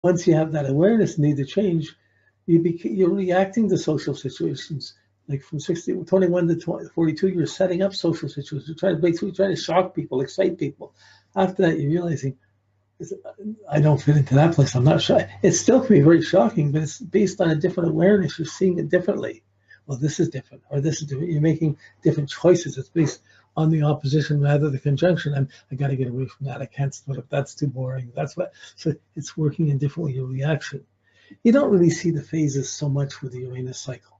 once you have that awareness need to change, you're reacting to social situations. Like from 21 to 42, you're setting up social situations. You're trying to break through, you're trying to shock people, excite people. After that, you're realizing, I don't fit into that place. I'm not sure. It still can be very shocking, but it's based on a different awareness. You're seeing it differently. Well, this is different, or this is different. You're making different choices. It's based on the opposition rather than the conjunction. I got to get away from that. I can't split up. That's too boring. That's what. So it's working in different way, your reaction. You don't really see the phases so much with the Uranus cycle.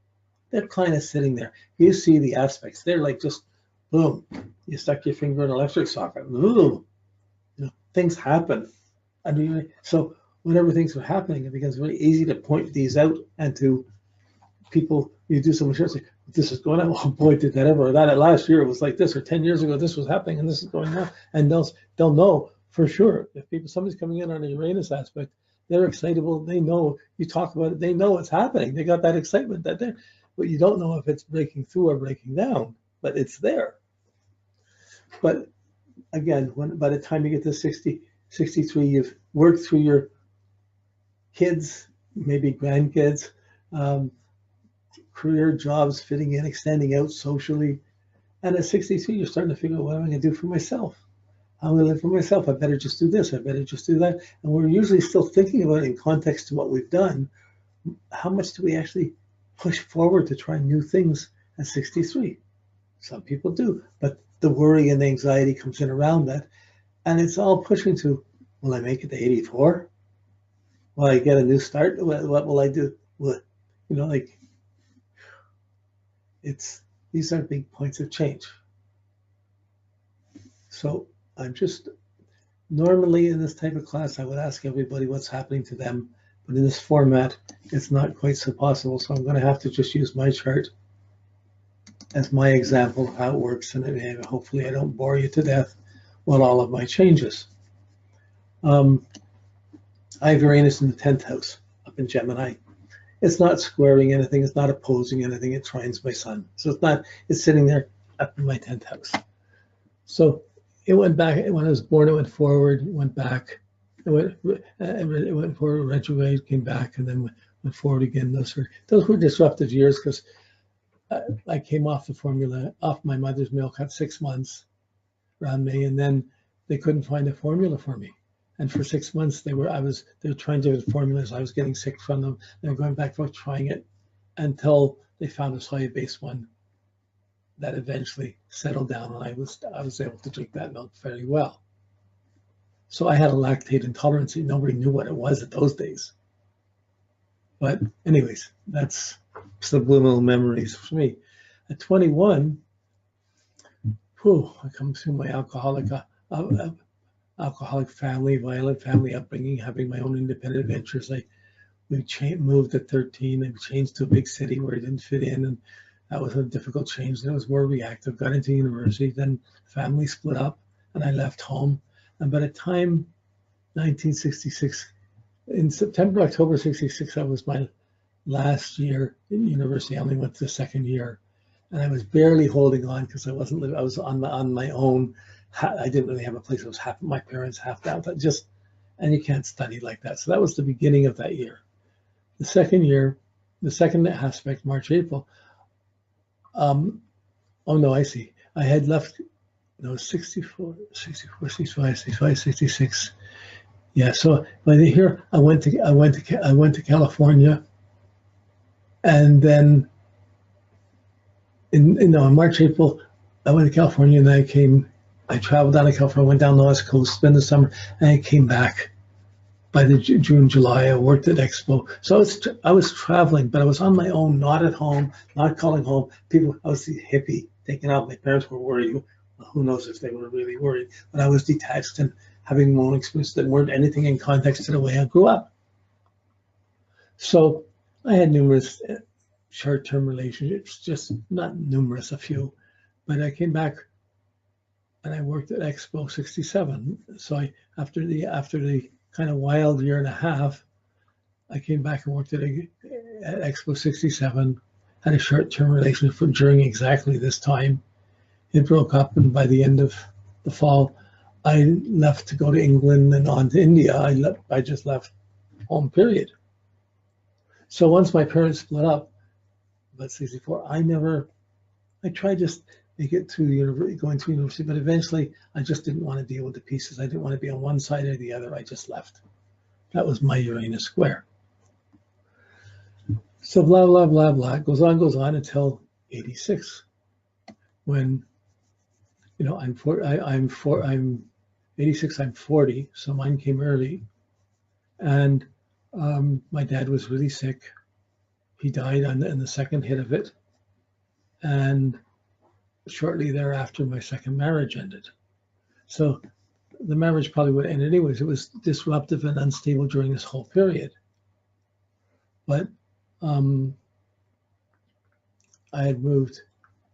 They're kind of sitting there. You see the aspects. They're like just boom. You stuck your finger in an electric socket. Boom. Things happen. So whenever things are happening, it becomes very easy to point these out and to people. You do some research, say, this is going on. Oh boy, did that ever? Or that last year it was like this, or 10 years ago this was happening, and this is going on. And they'll know for sure if somebody's coming in on a Uranus aspect, they're excitable. They know you talk about it. They know it's happening. They got that excitement that there. But you don't know if it's breaking through or breaking down. But it's there. But again, by the time you get to 60, 63, you've worked through your kids, maybe grandkids, career, jobs, fitting in, extending out socially. And at 63, you're starting to figure out what I'm going to do for myself. I'm going to live for myself. I better just do this. I better just do that. And we're usually still thinking about it in context to what we've done. How much do we actually push forward to try new things at 63? Some people do, but the worry and the anxiety comes in around that. And it's all pushing to, will I make it to 84? Will I get a new start? What will I do? These are big points of change. So I'm just, normally in this type of class, I would ask everybody what's happening to them. But in this format, it's not quite so possible. So I'm going to have to just use my chart as my example of how it works. And hopefully I don't bore you to death with all of my changes. I have Uranus in the 10th house up in Gemini. It's not squaring anything. It's not opposing anything. It trines my sun. So it's sitting there up in my 10th house. So it went back. When I was born, it went forward, it went back. It went forward, retrograde, came back, and then went forward again. Those were disruptive years because I came off the formula, off my mother's milk at 6 months around May, and then they couldn't find a formula for me. And for 6 months, they were trying different formulas. I was getting sick from them. They were going back and forth trying it until they found a soy-based one that eventually settled down, and I was able to drink that milk very well. So I had a lactate intolerance. Nobody knew what it was at those days. But anyways, that's subliminal memories for me. At 21, I come through my alcoholic family, violent family upbringing, having my own independent ventures. We moved at 13 and changed to a big city where I didn't fit in, and that was a difficult change. And it was more reactive. Got into university, then family split up, and I left home. And by the time 1966, in September, October 66, that was my last year in university. I only went to the second year, and I was barely holding on because I wasn't living. I was on my own. I didn't really have a place. I was half my parents, half down. And you can't study like that. So that was the beginning of that year. The second year, the second aspect, March, April. Oh no, I see. I had left. No, 64, 65, 66. Yeah. So by the year, I went to California, and then in March, April, I went to California, and I traveled down to California, went down the West Coast, spent the summer, and I came back. By the June, July, I worked at Expo. So I was traveling, but I was on my own, not at home, not calling home. I was the hippie, taking out. My parents were worried. Who knows if they were really worried? But I was detached and having my own experiences that weren't anything in context to the way I grew up. So I had numerous short-term relationships, just not numerous, a few. But I came back and I worked at Expo 67. So after the kind of wild year and a half, I came back and worked at Expo 67, had a short-term relationship during exactly this time. It broke up, and by the end of the fall, I left to go to England and on to India. I just left home period. So once my parents split up, about 64, I tried just make it through the university, going through university, but eventually I just didn't want to deal with the pieces. I didn't want to be on one side or the other. I just left. That was my Uranus square. So blah, blah, blah, blah, goes on until 86, when, you know, I'm 86, I'm 40, so mine came early. And my dad was really sick. He died in the second hit of it. And shortly thereafter, my second marriage ended. So the marriage probably would end anyways. It was disruptive and unstable during this whole period. But I had moved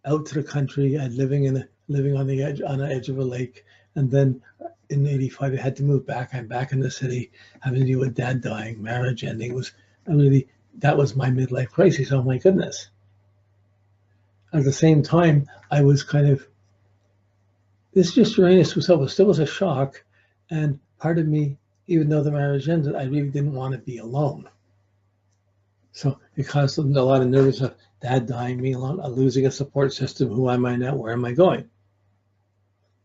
out to the country. I'd living on the edge of a lake, and then in '85 I had to move back. I'm back in the city, having to deal with dad dying, marriage ending. That was my midlife crisis. Oh my goodness! At the same time, I was kind of, this just Uranus was still was a shock, and part of me, even though the marriage ended, I really didn't want to be alone. So it caused a lot of nervousness. Dad dying, me alone, losing a support system. Who am I now? Where am I going?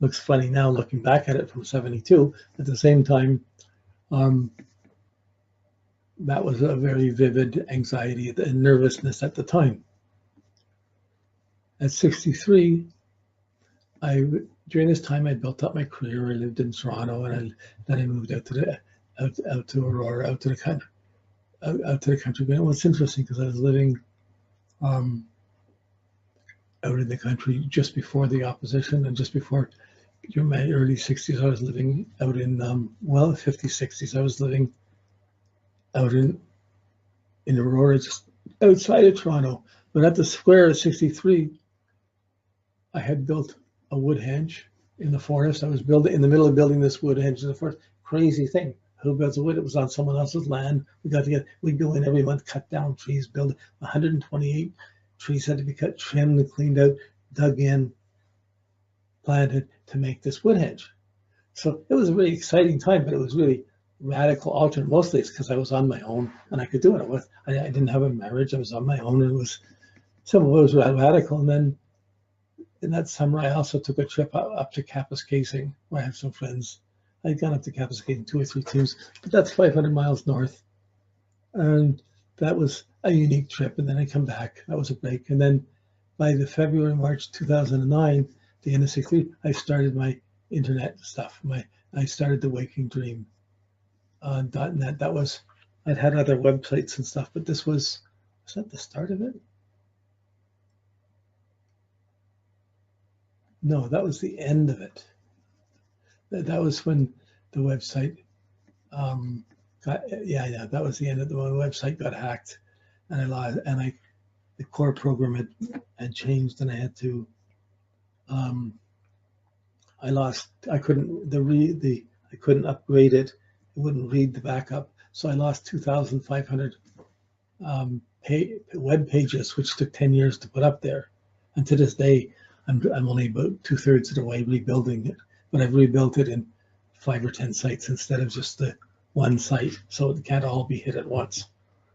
Looks funny now looking back at it from 72. At the same time, that was a very vivid anxiety and nervousness at the time. At 63, during this time I built up my career. I lived in Toronto, and then I moved out to Aurora, out to the country. But what's interesting, because I was living out in the country just before the opposition, and just before, during my early 60s, I was living out in 50s, 60s. I was living out in Aurora, just outside of Toronto. But at the square at 63, I had built a wood hedge in the forest. I was in the middle of building this wood hedge in the forest. Crazy thing. Who builds a wood? It was on someone else's land. We'd go in every month, cut down trees, build 128 trees had to be cut, trimmed, cleaned out, dug in, planted to make this wood hedge. So it was a really exciting time, but it was really radical, alternate. Mostly it's because I was on my own and I could do it. I didn't have a marriage. I was on my own, and some of it was radical. And then in that summer, I also took a trip up to Kapuskasing, where I have some friends. I'd gone up to Kapuskasing 2 or 3 times, but that's 500 miles north. And that was a unique trip. And then I come back. That was a break. And then by the February, March 2009, the end of 63, I started my internet stuff. I started the Waking Dream .net. I'd had other websites and stuff, but was that the start of it? No, that was the end of it. That was when the website that was the end of the website got hacked, and the core program had changed, and I had to I couldn't upgrade it. It wouldn't read the backup, so I lost 2,500 web pages, which took 10 years to put up there. And to this day, I'm only about 2/3 of the way rebuilding it, but I've rebuilt it in 5 or 10 sites instead of just the one site, so it can't all be hit at once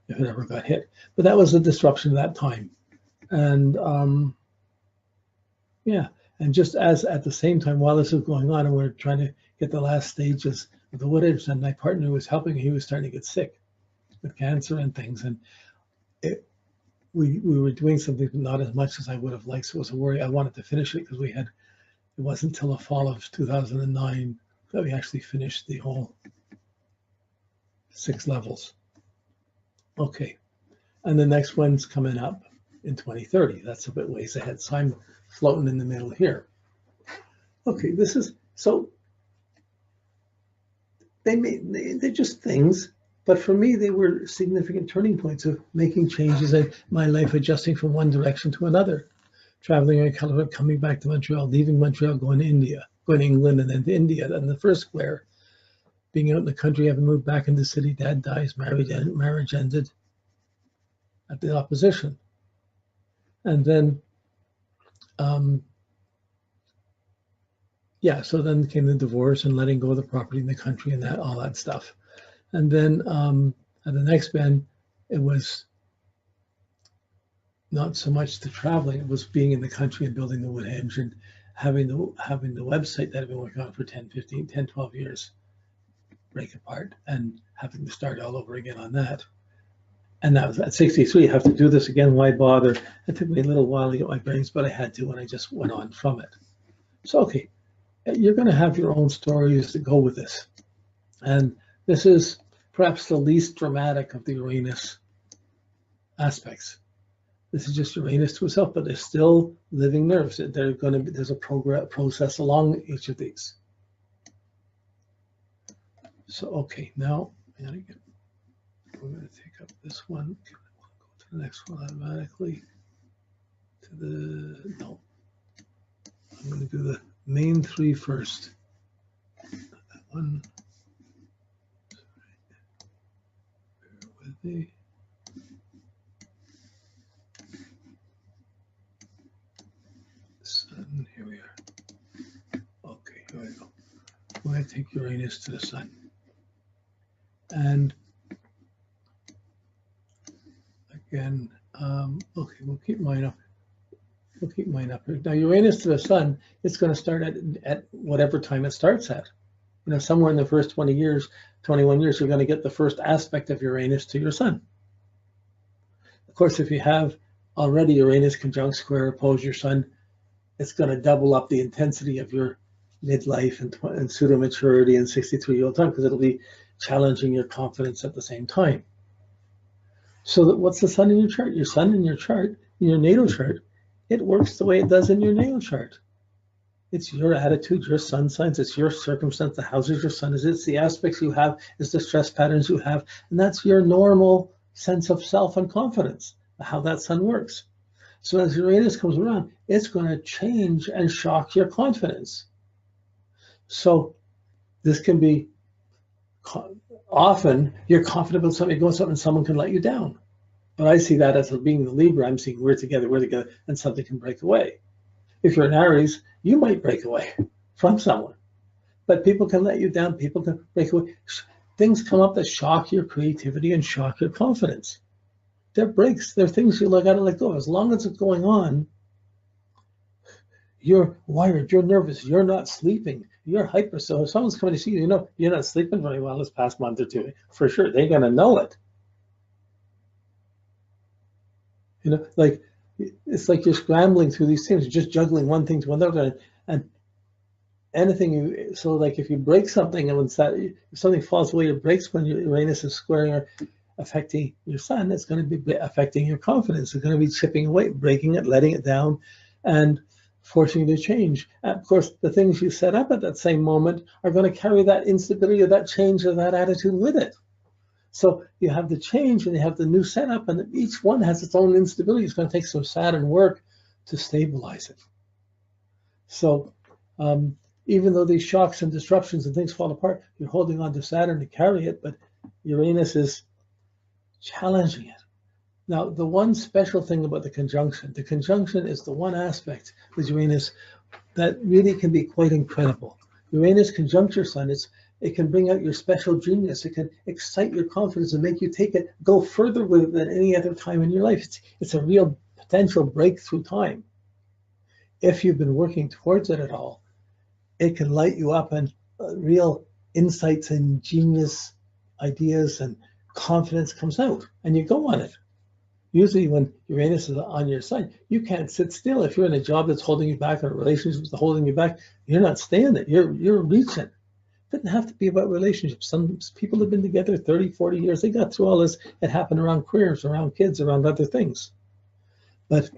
if it ever got hit. But that was a disruption at that time, and and just as at the same time while this was going on, and we're trying to get the last stages of the woodage, and my partner who was helping, he was starting to get sick with cancer and things, and we were doing something, but not as much as I would have liked. So it was a worry. I wanted to finish it because it wasn't until the fall of 2009 that we actually finished the whole 6 levels. Okay, and the next one's coming up in 2030. That's a bit ways ahead. So I'm floating in the middle here. Okay, they're just things, but for me, they were significant turning points of making changes in my life, adjusting from one direction to another, traveling in California, coming back to Montreal, leaving Montreal, going to India, going to England, and then to India. And the first square, being out in the country, having moved back into the city, dad dies, marriage ended at the opposition. And then, so then came the divorce and letting go of the property in the country and all that stuff. And then At the next bend, it was not so much the traveling, it was being in the country and building the Woodhenge and having the website that I've been working on for 10, 12 years break apart and having to start all over again on that. And that was at 63, you have to do this again, why bother? It took me a little while to get my bearings, but I had to, and I just went on from it. So, okay, you're going to have your own stories to go with this. And this is perhaps the least dramatic of the Uranus aspects. This is just Uranus to itself, but there's still living nerves. There's a process along each of these. So, okay, now we're going to take up this one, go to the next one automatically. No, I'm going to do the main three first. That one. Bear with me. Sun, here we are. Okay, here we go. We're going to take Uranus to the Sun. And again, okay, we'll keep mine up. We'll keep mine up here. Now, Uranus to the Sun, it's going to start at whatever time it starts at. You know, somewhere in the first 20 years, 21 years, you're going to get the first aspect of Uranus to your Sun. Of course, if you have already Uranus conjunct square oppose your Sun, it's going to double up the intensity of your midlife and pseudo-maturity and 63-year-old time, because it'll be challenging your confidence at the same time. So what's the Sun in your chart? Your Sun in your chart, in your natal chart, it works the way it does in your natal chart. It's your attitude, your Sun signs, it's your circumstance, the houses your Sun is, it's the aspects you have, it's the stress patterns you have, and that's your normal sense of self and confidence, how that Sun works. So as Uranus comes around, it's going to change and shock your confidence. So this can be often you're confident about something, going something, and someone can let you down. But I see that as being the Libra. I'm seeing we're together, and something can break away. If you're an Aries, you might break away from someone. But people can let you down, people can break away. Things come up that shock your creativity and shock your confidence. They're breaks, they're things you gotta let go of. As long as it's going on, you're wired, you're nervous, you're not sleeping, you're hyper. So if someone's coming to see you, you know you're not sleeping very well this past month or two, for sure, they're gonna know it. You know, like it's like you're scrambling through these things, just juggling one thing to another, and anything so like if you break something and if something falls away or breaks when your Uranus is squaring or affecting your Sun, it's going to be affecting your confidence. It's going to be chipping away, breaking it, letting it down, and forcing you to change. And of course, the things you set up at that same moment are going to carry that instability or that change or that attitude with it. So you have the change and you have the new setup, and each one has its own instability. It's going to take some Saturn work to stabilize it. So even though these shocks and disruptions and things fall apart, you're holding on to Saturn to carry it, but Uranus is challenging it. Now, the one special thing about the conjunction is the one aspect with Uranus that really can be quite incredible. Uranus conjunct your Sun, it can bring out your special genius. It can excite your confidence and make you go further with it than any other time in your life. It's a real potential breakthrough time. If you've been working towards it at all, it can light you up, and real insights and genius ideas and confidence comes out, and you go on it. Usually when Uranus is on your side, you can't sit still. If you're in a job that's holding you back or a relationship that's holding you back, you're not staying there. You're reaching. It doesn't have to be about relationships. Some people have been together 30, 40 years. They got through all this. It happened around careers, around kids, around other things. But